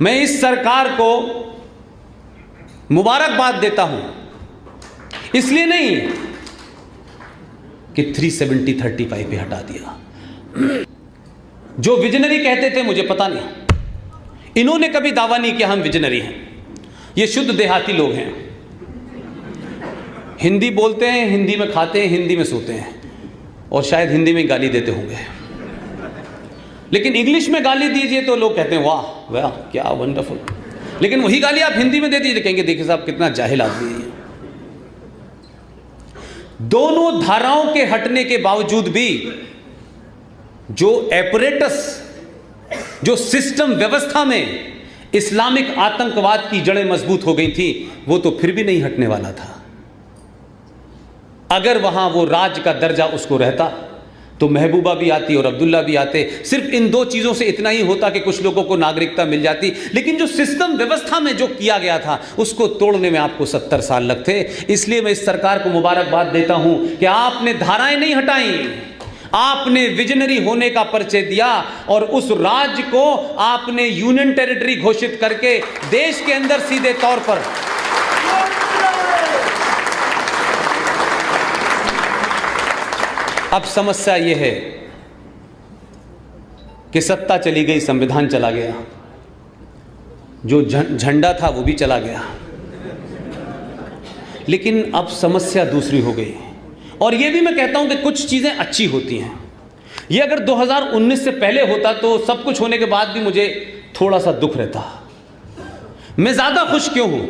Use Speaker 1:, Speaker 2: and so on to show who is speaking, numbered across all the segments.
Speaker 1: मैं इस सरकार को मुबारकबाद देता हूं, इसलिए नहीं कि 370-35 पे हटा दिया। जो विजनरी कहते थे मुझे पता नहीं, इन्होंने कभी दावा नहीं किया हम विजनरी हैं। ये शुद्ध देहाती लोग हैं, हिंदी बोलते हैं, हिंदी में खाते हैं, हिंदी में सोते हैं और शायद हिंदी में गाली देते होंगे, लेकिन इंग्लिश में गाली दीजिए तो लोग कहते हैं वाह वाह क्या वंडरफुल, लेकिन वही गाली आप हिंदी में दे दीजिए कहेंगे देखिए साहब कितना जाहिल आदमी है। दोनों धाराओं के हटने के बावजूद भी जो एपरेटस, जो सिस्टम व्यवस्था में इस्लामिक आतंकवाद की जड़ें मजबूत हो गई थी, वो तो फिर भी नहीं हटने वाला था। अगर वहां वो राज का दर्जा उसको रहता तो महबूबा भी आती और अब्दुल्ला भी आते। सिर्फ इन दो चीजों से इतना ही होता कि कुछ लोगों को नागरिकता मिल जाती, लेकिन जो सिस्टम व्यवस्था में जो किया गया था उसको तोड़ने में आपको 70 साल लगते। इसलिए मैं इस सरकार को मुबारकबाद देता हूं कि आपने धाराएं नहीं हटाई, आपने विजनरी होने का परिचय दिया और उस राज्य को आपने यूनियन टेरिटरी घोषित करके देश के अंदर सीधे तौर पर अब समस्या यह है कि सत्ता चली गई, संविधान चला गया, जो झंडा था वो भी चला गया, लेकिन अब समस्या दूसरी हो गई। और ये भी मैं कहता हूं कि कुछ चीजें अच्छी होती हैं। ये अगर 2019 से पहले होता तो सब कुछ होने के बाद भी मुझे थोड़ा सा दुख रहता। मैं ज्यादा खुश क्यों हूं?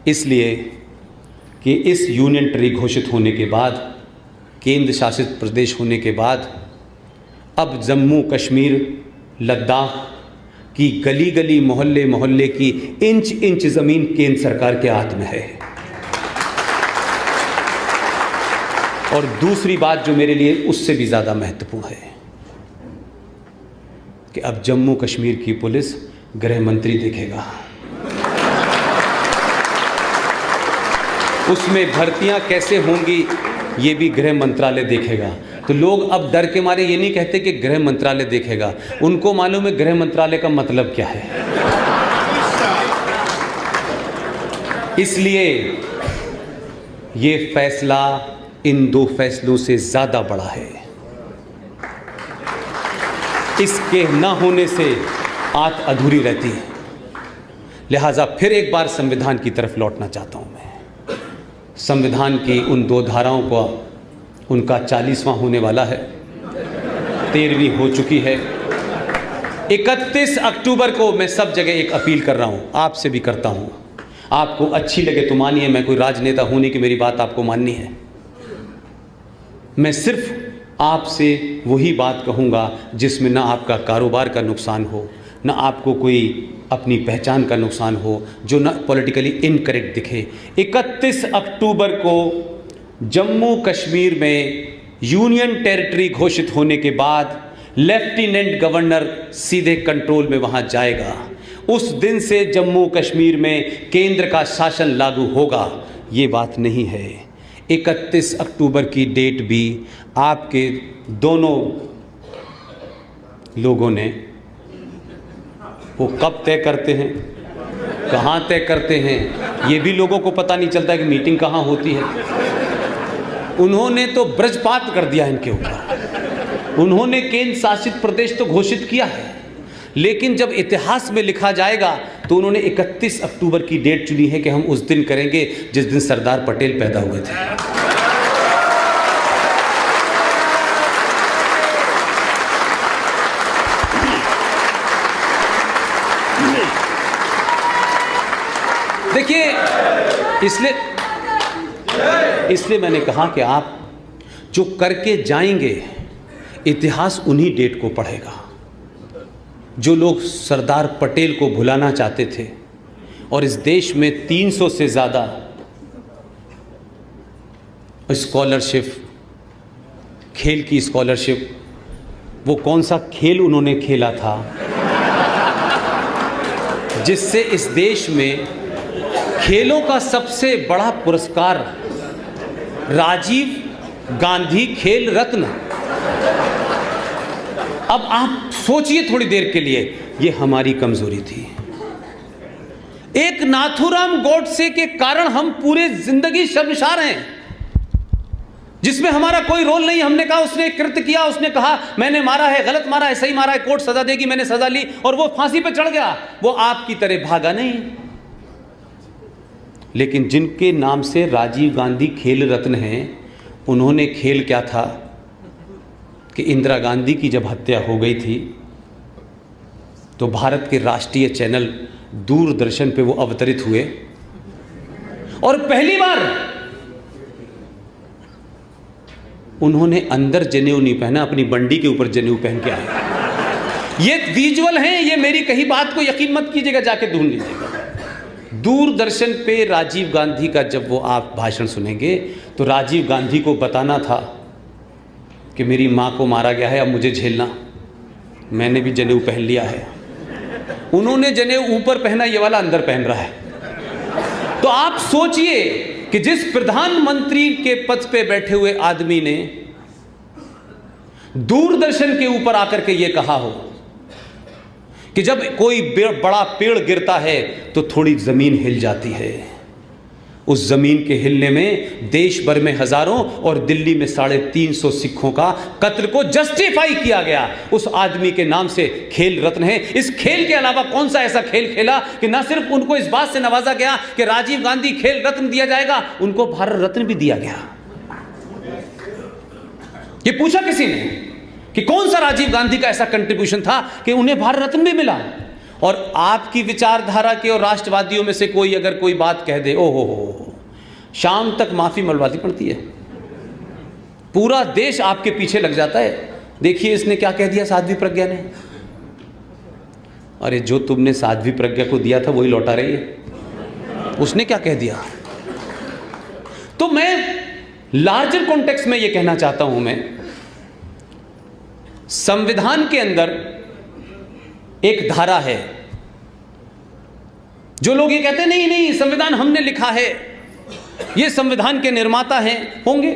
Speaker 1: इसलिए कि इस यूनियन टेरिटरी घोषित होने के बाद, केंद्र शासित प्रदेश होने के बाद, अब जम्मू कश्मीर लद्दाख की गली गली मोहल्ले मोहल्ले की इंच इंच जमीन केंद्र सरकार के हाथ में है। और दूसरी बात जो मेरे लिए उससे भी ज्यादा महत्वपूर्ण है कि अब जम्मू कश्मीर की पुलिस गृह मंत्री देखेगा, उसमें भर्तियां कैसे होंगी ये भी गृह मंत्रालय देखेगा। तो लोग अब डर के मारे ये नहीं कहते कि गृह मंत्रालय देखेगा, उनको मालूम है गृह मंत्रालय का मतलब क्या है। इसलिए ये फैसला इन दो फैसलों से ज्यादा बड़ा है। इसके न होने से आत अधूरी रहती है। लिहाजा फिर एक बार संविधान की तरफ लौटना चाहता हूं मैं। संविधान की उन दो धाराओं को उनका 40वां होने वाला है, 13वीं हो चुकी है। 31 अक्टूबर को मैं सब जगह एक अपील कर रहा हूं, आपसे भी करता हूं, आपको अच्छी लगे तो मानिए, मैं कोई राजनेता होने की मेरी बात आपको माननी है। मैं सिर्फ आपसे वही बात कहूंगा जिसमें ना आपका कारोबार का नुकसान हो, ना आपको कोई अपनी पहचान का नुकसान हो, जो ना पॉलिटिकली इनकरेक्ट दिखे। 31 अक्टूबर को जम्मू कश्मीर में यूनियन टेरिटरी घोषित होने के बाद लेफ्टिनेंट गवर्नर सीधे कंट्रोल में वहां जाएगा। उस दिन से जम्मू कश्मीर में केंद्र का शासन लागू होगा, ये बात नहीं है। 31 अक्टूबर की डेट भी आपके दोनों लोगों ने, वो कब तय करते हैं, कहाँ तय करते हैं, ये भी लोगों को पता नहीं चलता कि मीटिंग कहाँ होती है। उन्होंने तो ब्रजपात कर दिया इनके ऊपर, उन्होंने केंद्र शासित प्रदेश तो घोषित किया है, लेकिन जब इतिहास में लिखा जाएगा तो उन्होंने 31 अक्टूबर की डेट चुनी है कि हम उस दिन करेंगे जिस दिन सरदार पटेल पैदा हुए थे। देखिए, इसलिए मैंने कहा कि आप जो करके जाएंगे इतिहास उन्हीं डेट को पढ़ेगा। जो लोग सरदार पटेल को भुलाना चाहते थे और इस देश में 300 से ज़्यादा स्कॉलरशिप, खेल की स्कॉलरशिप, वो कौन सा खेल उन्होंने खेला था जिससे इस देश में खेलों का सबसे बड़ा पुरस्कार राजीव गांधी खेल रत्न अब आप सोचिए थोड़ी देर के लिए, ये हमारी कमजोरी थी। एक नाथूराम गोडसे के कारण हम पूरे जिंदगी शर्मसार हैं, जिसमें हमारा कोई रोल नहीं। हमने कहा उसने कृत्य किया, उसने कहा मैंने मारा है, गलत मारा है, सही मारा है, कोर्ट सजा देगी, मैंने सजा ली और वो फांसी पे चढ़ गया। वो आपकी तरह भागा नहीं। लेकिन जिनके नाम से राजीव गांधी खेल रत्न हैं, उन्होंने खेल क्या था कि इंदिरा गांधी की जब हत्या हो गई थी तो भारत के राष्ट्रीय चैनल दूरदर्शन पे वो अवतरित हुए और पहली बार उन्होंने अंदर जनेऊ नहीं पहना, अपनी बंडी के ऊपर जनेऊ पहन के आए। ये विजुअल हैं, ये मेरी कही बात को यकीन मत कीजिएगा, जाके ढूंढ लीजिएगा। दूरदर्शन पे राजीव गांधी का जब वो आप भाषण सुनेंगे तो राजीव गांधी को बताना था कि मेरी माँ को मारा गया है, अब मुझे झेलना, मैंने भी जनेऊ पहन लिया है। उन्होंने जनेऊ ऊपर पहना, ये वाला अंदर पहन रहा है। तो आप सोचिए कि जिस प्रधानमंत्री के पद पे बैठे हुए आदमी ने दूरदर्शन के ऊपर आकर के ये कहा हो कि जब कोई बड़ा पेड़ गिरता है तो थोड़ी जमीन हिल जाती है, उस जमीन के हिलने में देश भर में हजारों और दिल्ली में 350 सिखों का कत्ल को जस्टिफाई किया गया। उस आदमी के नाम से खेल रत्न है। इस खेल के अलावा कौन सा ऐसा खेल खेला कि न सिर्फ उनको इस बात से नवाजा गया कि राजीव गांधी खेल रत्न दिया जाएगा, उनको भारत रत्न भी दिया गया। ये पूछा किसी ने कि कौन सा राजीव गांधी का ऐसा कंट्रीब्यूशन था कि उन्हें भारत रत्न भी मिला। और आपकी विचारधारा के और राष्ट्रवादियों में से कोई अगर कोई बात कह दे, ओहो, शाम तक माफी मलवाती पड़ती है, पूरा देश आपके पीछे लग जाता है। देखिए इसने क्या कह दिया साध्वी प्रज्ञा ने। अरे जो तुमने साध्वी प्रज्ञा को दिया था वही लौटा रही है, उसने क्या कह दिया। तो मैं लार्जर कॉन्टेक्स्ट में यह कहना चाहता हूं, मैं संविधान के अंदर एक धारा है। जो लोग ये कहते हैं नहीं नहीं संविधान हमने लिखा है, ये संविधान के निर्माता हैं, होंगे।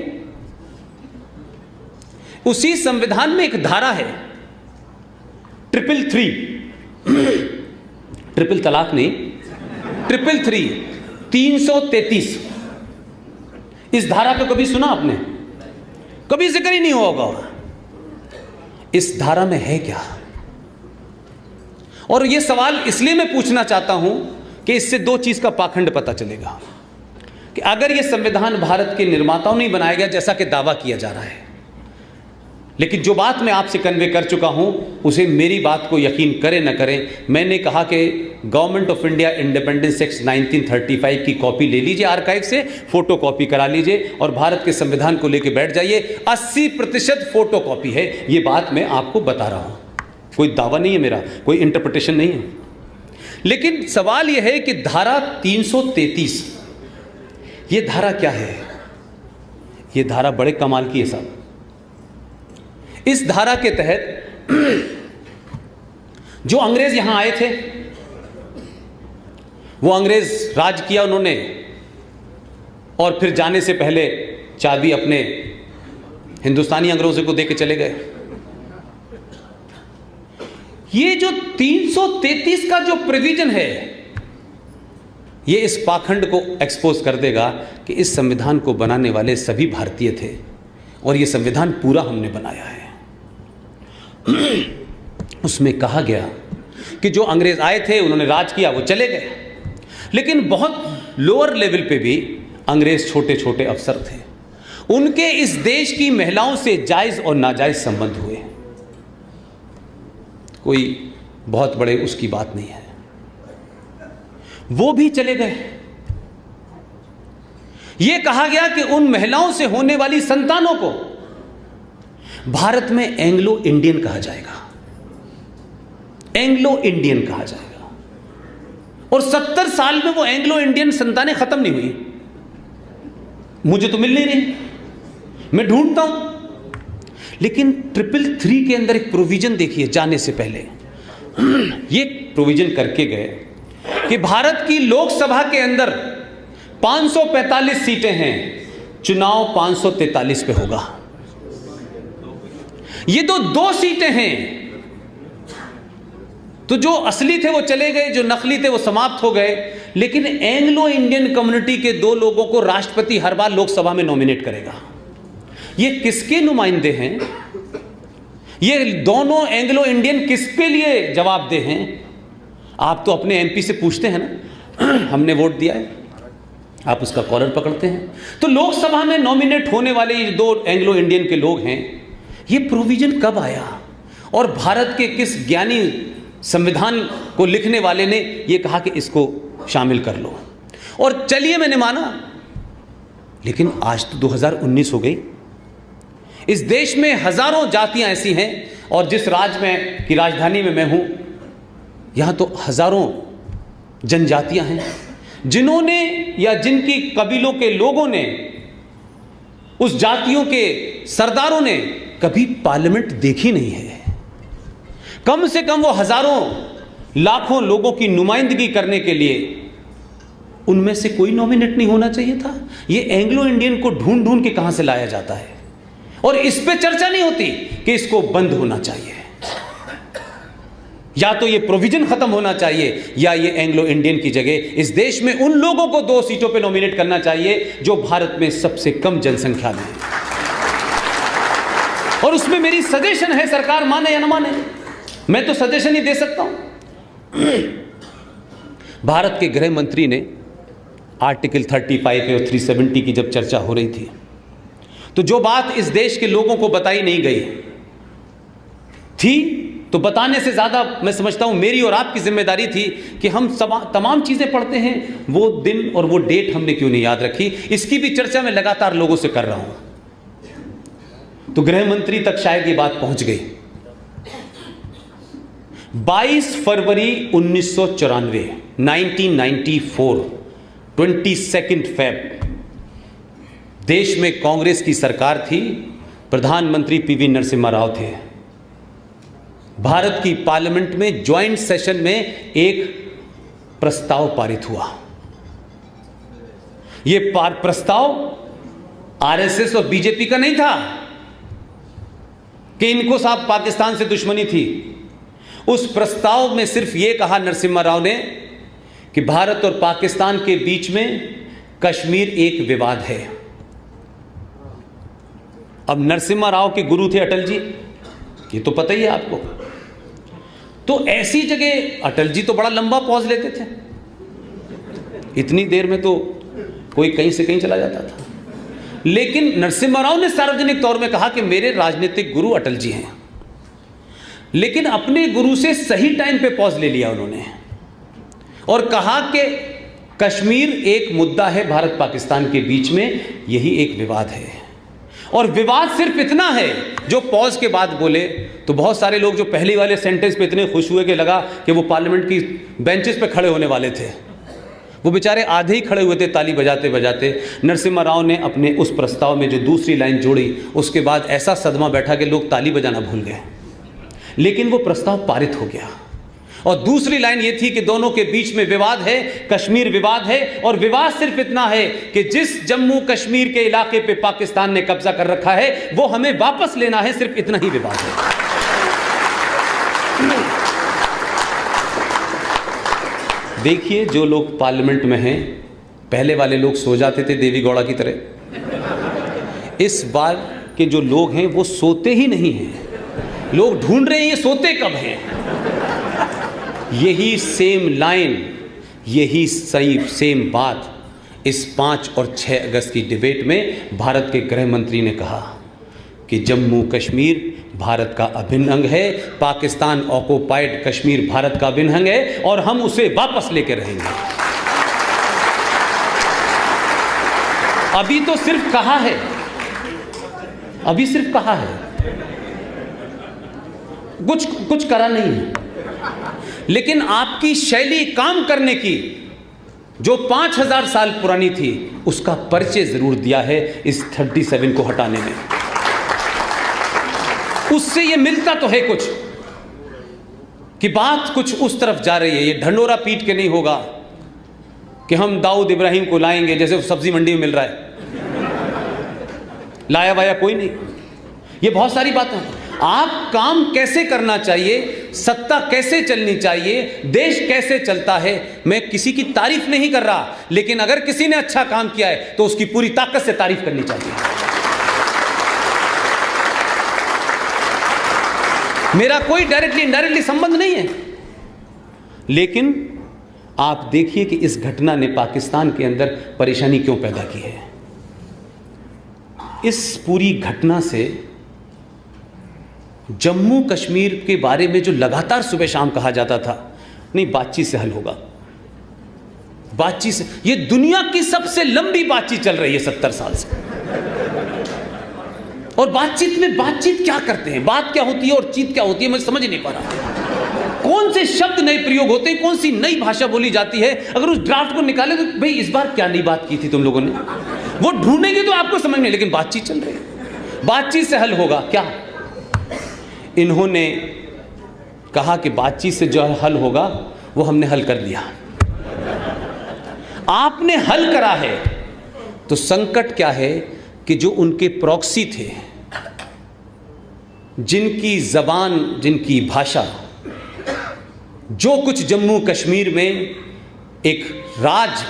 Speaker 1: उसी संविधान में एक धारा है 333, ट्रिपल तलाक नहीं, 333, 333। इस धारा को कभी सुना आपने? कभी जिक्र ही नहीं होगा। इस धारा में है क्या? और यह सवाल इसलिए मैं पूछना चाहता हूं कि इससे दो चीज का पाखंड पता चलेगा कि अगर यह संविधान भारत के निर्माताओं ने बनाया गया जैसा कि दावा किया जा रहा है, लेकिन जो बात मैं आपसे कन्वे कर चुका हूं उसे मेरी बात को यकीन करें न करें, मैंने कहा कि government of India independence act 1935 की कॉपी ले लीजिए आर्काइव से, फोटो कॉपी करा लीजिए और भारत के संविधान को लेकर बैठ जाइए। 80% फोटो कॉपी है, ये बात मैं आपको बता रहा हूं। कोई दावा नहीं है मेरा, कोई इंटरप्रिटेशन नहीं है। लेकिन सवाल यह है कि धारा 333, ये धारा क्या है? ये धारा बड़े कमाल की है साहब। इस धारा के तहत जो अंग्रेज यहां आए थे, वो अंग्रेज राज किया उन्होंने और फिर जाने से पहले चाबी अपने हिंदुस्तानी अंग्रेजों को देके चले गए। ये जो 333 का जो प्रोविजन है, ये इस पाखंड को एक्सपोज कर देगा कि इस संविधान को बनाने वाले सभी भारतीय थे और ये संविधान पूरा हमने बनाया है। उसमें कहा गया कि जो अंग्रेज आए थे उन्होंने राज किया, वो चले गए, लेकिन बहुत लोअर लेवल पे भी अंग्रेज छोटे छोटे अफसर थे, उनके इस देश की महिलाओं से जायज और नाजायज संबंध हुए। कोई बहुत बड़े उसकी बात नहीं है, वो भी चले गए। यह कहा गया कि उन महिलाओं से होने वाली संतानों को भारत में एंग्लो इंडियन कहा जाएगा, एंग्लो इंडियन कहा जाएगा। और 70 साल में वो एंग्लो इंडियन संतानें खत्म नहीं हुई। मुझे तो मिल नहीं रही, मैं ढूंढता हूं। लेकिन 333 के अंदर एक प्रोविजन देखिए, जाने से पहले ये प्रोविजन करके गए कि भारत की लोकसभा के अंदर 545 सीटें हैं, चुनाव 543 पे होगा। ये तो 2 सीटें हैं तो जो असली थे वो चले गए, जो नकली थे वो समाप्त हो गए। लेकिन एंग्लो इंडियन कम्युनिटी के 2 लोगों को राष्ट्रपति हर बार लोकसभा में नॉमिनेट करेगा। ये किसके नुमाइंदे हैं? ये दोनों एंग्लो इंडियन किसके लिए जवाबदेह हैं? आप तो अपने एमपी से पूछते हैं ना, हमने वोट दिया है, आप उसका कॉलर पकड़ते हैं। तो लोकसभा में नॉमिनेट होने वाले ये 2 एंग्लो इंडियन के लोग हैं, ये प्रोविजन कब आया? और भारत के किस ज्ञानी संविधान को लिखने वाले ने ये कहा कि इसको शामिल कर लो? और चलिए मैंने माना, लेकिन आज तो 2019 हो गई। इस देश में हजारों जातियां ऐसी हैं, और जिस राज्य में की राजधानी में मैं हूं, यहां तो हजारों जनजातियां हैं जिन्होंने या जिनकी कबीलों के लोगों ने, उस जातियों के सरदारों ने कभी पार्लियामेंट देखी नहीं है। कम से कम वो हजारों लाखों लोगों की नुमाइंदगी करने के लिए उनमें से कोई नॉमिनेट नहीं होना चाहिए था? ये एंग्लो इंडियन को ढूंढ ढूंढ के कहां से लाया जाता है, और इस पे चर्चा नहीं होती कि इसको बंद होना चाहिए, या तो ये प्रोविजन खत्म होना चाहिए, या ये एंग्लो इंडियन की जगह इस देश में उन लोगों को 2 सीटों पे नॉमिनेट करना चाहिए जो भारत में सबसे कम जनसंख्या में है। और उसमें मेरी सजेशन है, सरकार माने या न माने, मैं तो सजेशन ही दे सकता हूं। भारत के गृह मंत्री ने आर्टिकल 35 और 370 की जब चर्चा हो रही थी, तो जो बात इस देश के लोगों को बताई नहीं गई थी, तो बताने से ज़्यादा मैं समझता हूं मेरी और आपकी जिम्मेदारी थी कि हम तमाम चीज़ें पढ़ते हैं, वो दिन और वो डेट हमने क्यों नहीं याद रखी, इसकी भी चर्चा मैं लगातार लोगों से कर रहा हूं। तो गृह मंत्री तक शायद ये बात पहुंच गई। 22 फरवरी 1994, 1994, 22 फेब, देश में कांग्रेस की सरकार थी, प्रधानमंत्री पीवी नरसिम्हा राव थे। भारत की पार्लियामेंट में ज्वाइंट सेशन में एक प्रस्ताव पारित हुआ। यह प्रस्ताव आरएसएस और बीजेपी का नहीं था कि इनको साहब पाकिस्तान से दुश्मनी थी। उस प्रस्ताव में सिर्फ यह कहा नरसिम्हा राव ने कि भारत और पाकिस्तान के बीच में कश्मीर एक विवाद है। अब नरसिम्हा राव के गुरु थे अटल जी, ये तो पता ही है आपको। तो ऐसी जगह अटल जी तो बड़ा लंबा पॉज लेते थे, इतनी देर में तो कोई कहीं से कहीं चला जाता था। लेकिन नरसिम्हा राव ने सार्वजनिक तौर में कहा कि मेरे राजनीतिक गुरु अटल जी हैं, लेकिन अपने गुरु से सही टाइम पे पॉज ले लिया उन्होंने और कहा कि कश्मीर एक मुद्दा है भारत पाकिस्तान के बीच में, यही एक विवाद है। और विवाद सिर्फ इतना है जो पॉज के बाद बोले, तो बहुत सारे लोग जो पहले वाले सेंटेंस पे इतने खुश हुए कि लगा कि वो पार्लियामेंट की बेंचेस पे खड़े होने वाले थे, वो बेचारे आधे ही खड़े हुए थे ताली बजाते बजाते। नरसिम्हा राव ने अपने उस प्रस्ताव में जो दूसरी लाइन जोड़ी, उसके बाद ऐसा सदमा बैठा कि लोग ताली बजाना भूल गए, लेकिन वो प्रस्ताव पारित हो गया। और दूसरी लाइन ये थी कि दोनों के बीच में विवाद है, कश्मीर विवाद है, और विवाद सिर्फ इतना है कि जिस जम्मू कश्मीर के इलाके पे पाकिस्तान ने कब्जा कर रखा है वो हमें वापस लेना है, सिर्फ इतना ही विवाद है। देखिए, जो लोग पार्लियामेंट में हैं, पहले वाले लोग सो जाते थे देवी गौड़ा की तरह, इस बार के जो लोग हैं वो सोते ही नहीं हैं। लोग ढूंढ रहे हैं ये सोते कब हैं। यही सेम लाइन, यही सही सेम बात इस 5 और 6 अगस्त की डिबेट में भारत के गृह मंत्री ने कहा कि जम्मू कश्मीर भारत का अभिन्न अंग है, पाकिस्तान ऑक्युपाइड कश्मीर भारत का अभिन्न अंग है और हम उसे वापस लेकर रहेंगे। अभी तो सिर्फ कहा है, अभी सिर्फ कहा है, कुछ करा नहीं है। लेकिन आपकी शैली काम करने की जो 5000 साल पुरानी थी, उसका परिचय जरूर दिया है इस 37 को हटाने में। उससे ये मिलता तो है कुछ कि बात कुछ उस तरफ जा रही है। ये ढंडोरा पीट के नहीं होगा कि हम दाऊद इब्राहिम को लाएंगे जैसे सब्जी मंडी में मिल रहा है, लाया वाया कोई नहीं। ये बहुत सारी बातें। आप काम कैसे करना चाहिए, सत्ता कैसे चलनी चाहिए, देश कैसे चलता है। मैं किसी की तारीफ नहीं कर रहा, लेकिन अगर किसी ने अच्छा काम किया है तो उसकी पूरी ताकत से तारीफ करनी चाहिए। मेरा कोई डायरेक्टली इनडायरेक्टली संबंध नहीं है, लेकिन आप देखिए कि इस घटना ने पाकिस्तान के अंदर परेशानी क्यों पैदा की है। इस पूरी घटना से जम्मू कश्मीर के बारे में जो लगातार सुबह शाम कहा जाता था, नहीं बातचीत से हल होगा, बातचीत से, ये दुनिया की सबसे लंबी बातचीत चल रही है 70 साल से। और बातचीत में बातचीत क्या करते हैं, बात क्या होती है और चीत क्या होती है, मुझे समझ नहीं पा रहा। कौन से शब्द नए प्रयोग होते हैं, कौन सी नई भाषा बोली जाती है। अगर उस ड्राफ्ट को निकाले तो भाई इस बार क्या नई बात की थी तुम लोगों ने, वो ढूंढेंगे तो आपको समझ में, लेकिन बातचीत चल रही है। बातचीत से हल होगा क्या? इन्होंने कहा कि बातचीत से जो हल होगा वो हमने हल कर दिया। आपने हल करा है तो संकट क्या है कि जो उनके प्रॉक्सी थे, जिनकी जबान, जिनकी भाषा, जो कुछ जम्मू कश्मीर में एक राज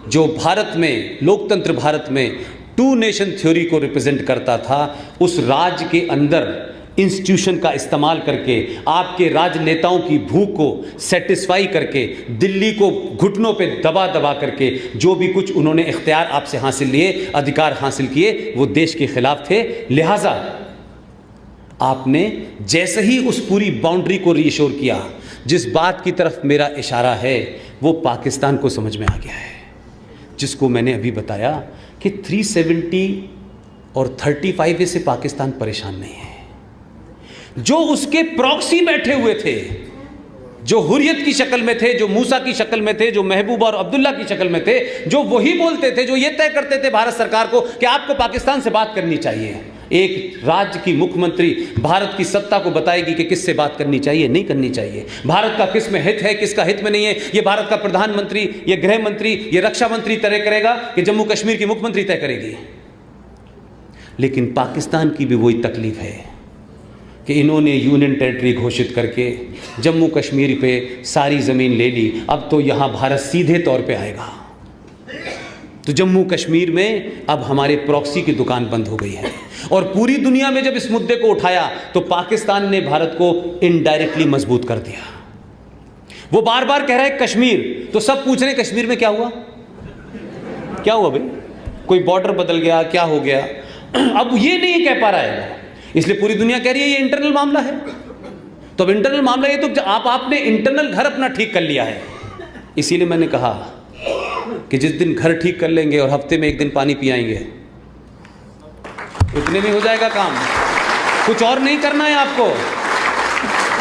Speaker 1: जो भारत में, लोकतंत्र भारत में 2 नेशन थ्योरी को रिप्रेजेंट करता था, उस राज के अंदर इंस्टीट्यूशन का इस्तेमाल करके, आपके राजनेताओं की भूख को सेटिस्फाई करके, दिल्ली को घुटनों पे दबा दबा करके जो भी कुछ उन्होंने इख्तियार आपसे हासिल लिए, अधिकार हासिल किए, वो देश के खिलाफ थे। लिहाजा आपने जैसे ही उस पूरी बाउंड्री को रीश्योर किया, जिस बात की तरफ मेरा इशारा है वो पाकिस्तान को समझ में आ गया है, जिसको मैंने अभी बताया कि 370 और 35 से पाकिस्तान परेशान नहीं है। जो उसके प्रॉक्सी बैठे हुए थे, जो हुर्रियत की शक्ल में थे, जो मूसा की शक्ल में थे, जो महबूबा और अब्दुल्ला की शक्ल में थे, जो वही बोलते थे, जो ये तय करते थे भारत सरकार को कि आपको पाकिस्तान से बात करनी चाहिए। एक राज्य की मुख्यमंत्री भारत की सत्ता को बताएगी कि किससे बात करनी चाहिए, नहीं करनी चाहिए, भारत का किस में हित है, किसका हित में नहीं है, ये भारत का प्रधानमंत्री, ये गृह मंत्री, ये रक्षा मंत्री तय करेगा कि जम्मू कश्मीर की मुख्यमंत्री तय करेगी। लेकिन पाकिस्तान की भी वही तकलीफ है कि इन्होंने यूनियन टेरिटरी घोषित करके जम्मू कश्मीर पे सारी ज़मीन ले ली। अब तो यहाँ भारत सीधे तौर पे आएगा, तो जम्मू कश्मीर में अब हमारे प्रॉक्सी की दुकान बंद हो गई है। और पूरी दुनिया में जब इस मुद्दे को उठाया तो पाकिस्तान ने भारत को इनडायरेक्टली मजबूत कर दिया। वो बार बार कह रहा है कश्मीर, तो सब पूछ रहे हैं कश्मीर में क्या हुआ, क्या हुआ भाई, कोई बॉर्डर बदल गया, क्या हो गया। अब ये नहीं कह पा रहा है, इसलिए पूरी दुनिया कह रही है ये इंटरनल मामला है। तो अब इंटरनल मामला ये तो आपने इंटरनल घर अपना ठीक कर लिया है। इसीलिए मैंने कहा कि जिस दिन घर ठीक कर लेंगे और हफ्ते में 1 दिन पानी पियाएंगे, उतने में हो जाएगा काम। कुछ और नहीं करना है आपको,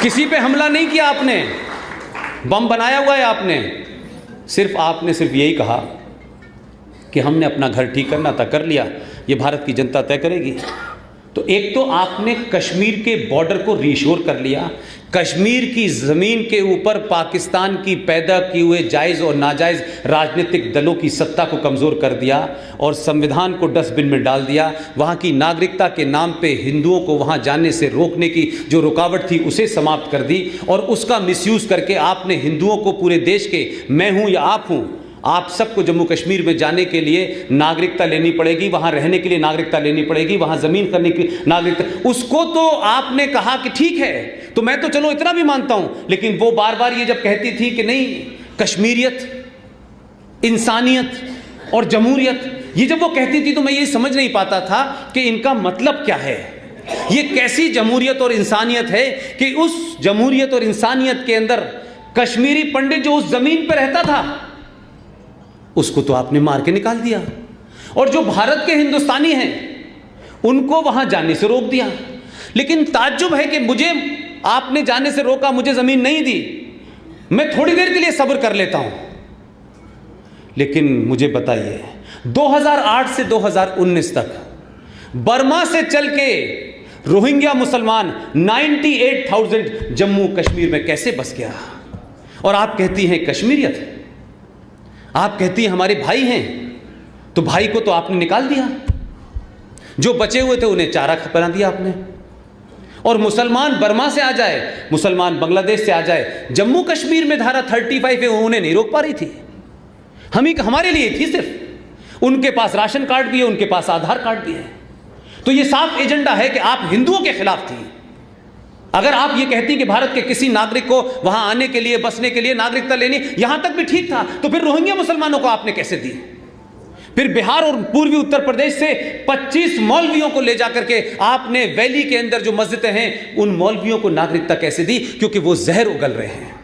Speaker 1: किसी पे हमला नहीं किया आपने, बम बनाया हुआ है आपने, आपने सिर्फ यही कहा कि हमने अपना घर ठीक करना था, कर लिया, ये भारत की जनता तय करेगी। तो एक तो आपने कश्मीर के बॉर्डर को रीश्योर कर लिया, कश्मीर की ज़मीन के ऊपर पाकिस्तान की पैदा किए हुए जायज़ और नाजायज़ राजनीतिक दलों की सत्ता को कमज़ोर कर दिया और संविधान को डस्टबिन में डाल दिया। वहाँ की नागरिकता के नाम पे हिंदुओं को वहाँ जाने से रोकने की जो रुकावट थी उसे समाप्त कर दी, और उसका मिसयूज़ करके आपने हिंदुओं को पूरे देश के, मैं हूँ या आप हूँ, आप सबको जम्मू कश्मीर में जाने के लिए नागरिकता लेनी पड़ेगी, वहाँ रहने के लिए नागरिकता लेनी पड़ेगी, वहाँ ज़मीन करने की नागरिकता, उसको तो आपने कहा कि ठीक है, तो मैं तो चलो इतना भी मानता हूँ। लेकिन वो बार बार ये जब कहती थी कि नहीं कश्मीरियत, इंसानियत और जमहूरियत, ये जब वो कहती थी तो मैं ये समझ नहीं पाता था कि इनका मतलब क्या है। ये कैसी जमहूरियत और इंसानियत है कि उस जमहूरियत और इंसानियत के अंदर कश्मीरी पंडित जो उस ज़मीन पर रहता था उसको तो आपने मार के निकाल दिया, और जो भारत के हिंदुस्तानी हैं उनको वहां जाने से रोक दिया। लेकिन ताज्जुब है कि मुझे आपने जाने से रोका, मुझे जमीन नहीं दी, मैं थोड़ी देर के लिए सब्र कर लेता हूं। लेकिन मुझे बताइए 2008 से 2019 तक बर्मा से चल के रोहिंग्या मुसलमान 98,000 जम्मू कश्मीर में कैसे बस गया, और आप कहती हैं कश्मीरियत, आप कहती हैं हमारे भाई हैं, तो भाई को तो आपने निकाल दिया, जो बचे हुए थे उन्हें चारा बना दिया आपने। और मुसलमान बर्मा से आ जाए, मुसलमान बांग्लादेश से आ जाए, जम्मू कश्मीर में धारा 35 है उन्हें नहीं रोक पा रही थी, हमारे लिए थी सिर्फ। उनके पास राशन कार्ड भी है, उनके पास आधार कार्ड भी है। तो ये साफ एजेंडा है कि आप हिंदुओं के खिलाफ थी। अगर आप ये कहती कि भारत के किसी नागरिक को वहां आने के लिए, बसने के लिए नागरिकता लेनी, यहां तक भी ठीक था, तो फिर रोहिंग्या मुसलमानों को आपने कैसे दी? फिर बिहार और पूर्वी उत्तर प्रदेश से 25 मौलवियों को ले जाकर के आपने वैली के अंदर जो मस्जिदें हैं उन मौलवियों को नागरिकता कैसे दी? क्योंकि वो जहर उगल रहे हैं।